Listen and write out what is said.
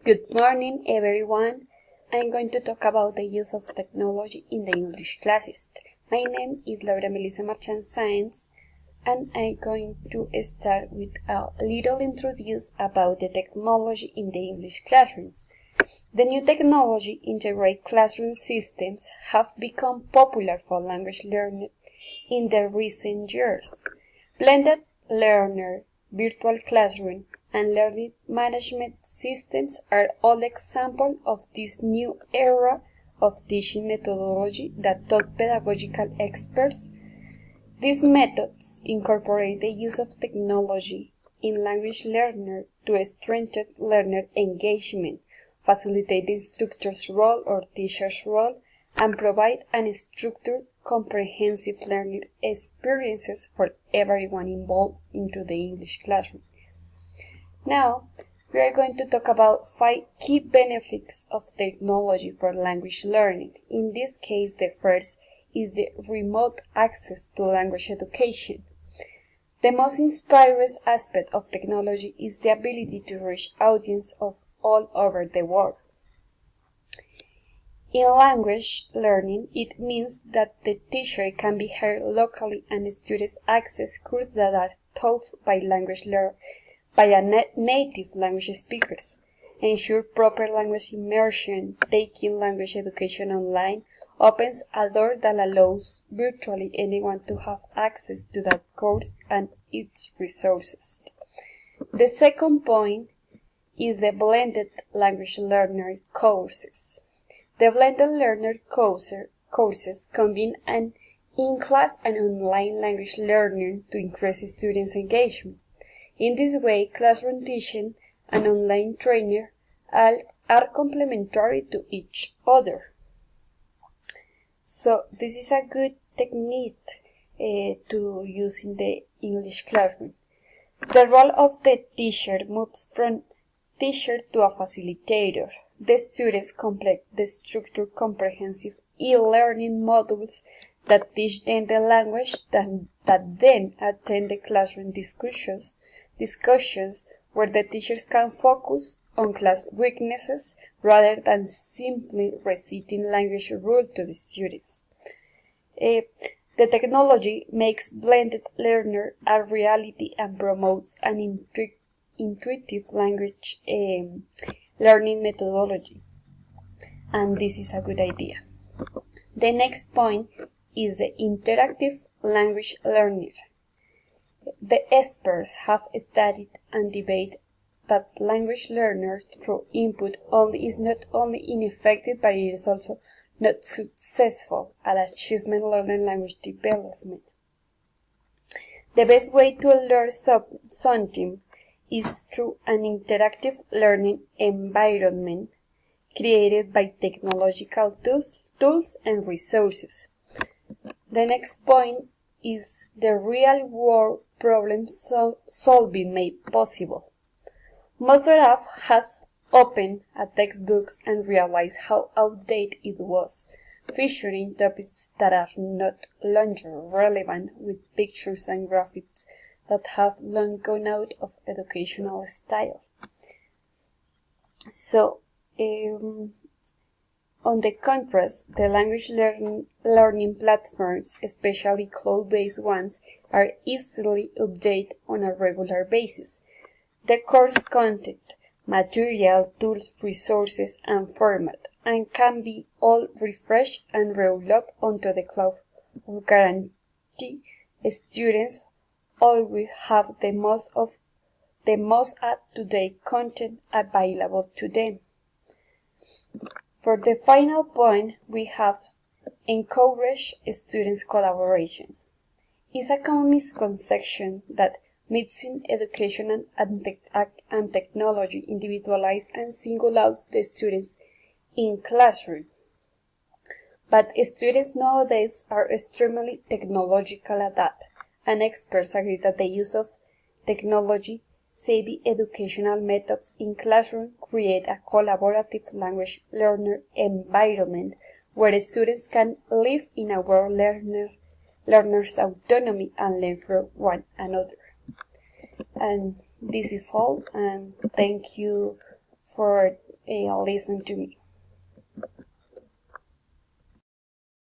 Good morning, everyone. I'm going to talk about the use of technology in the English classes. My name is Laura Melissa Marchand Sáenz, and I'm going to start with a little introduction about the technology in the English classrooms. The new technology integrated classroom systems have become popular for language learning in the recent years. Blended learner, virtual classroom, and learning management systems are all examples of this new era of teaching methodology that taught pedagogical experts. These methods incorporate the use of technology in language learner to strengthen learner engagement, facilitate the instructor's role or teacher's role, and provide unstructured, comprehensive learning experiences for everyone involved into the English classroom. Now, we are going to talk about 5 key benefits of technology for language learning. In this case, the first is the remote access to language education. The most inspiring aspect of technology is the ability to reach audiences of all over the world. In language learning, it means that the teacher can be heard locally and students access courses that are taught by native language speakers, ensure proper language immersion. Taking language education online opens a door that allows virtually anyone to have access to that course and its resources. The second point is the blended language learner courses. The blended learner courses combine an in-class and online language learning to increase students' engagement. In this way, classroom teaching and online training are complementary to each other. So this is a good technique to use in the English classroom. The role of the teacher moves from teacher to a facilitator. The students complete the structured comprehensive e-learning modules that teach them the language that then attend the classroom discussions where the teachers can focus on class weaknesses rather than simply reciting language rules to the students. The technology makes blended learner a reality and promotes an intuitive language learning methodology, and this is a good idea. The next point is the interactive language learner. The experts have studied and debated that language learners through input only is not only ineffective but it is also not successful at achieving learning language development. The best way to learn something is through an interactive learning environment created by technological tools and resources. The next point is the real-world problem solving made possible. Mozart has opened a textbook and realized how outdated it was, featuring topics that are not longer relevant with pictures and graphics that have long gone out of educational style. So, on the contrast, the language learning platforms, especially cloud-based ones, are easily updated on a regular basis. The course content, material, tools, resources, and format, and can be all refreshed and rolled up onto the cloud to guarantee students always have the most up-to-date content available to them. For the final point, we have encourage students' collaboration. It's a common misconception that mixing education and technology individualize and single out the students in classroom. But students nowadays are extremely technological adept, and experts agree that the use of technology-savvy educational methods in classroom create a collaborative language learner environment where students can live in a world learners' autonomy and learn from one another. And this is all, and thank you for listen to me.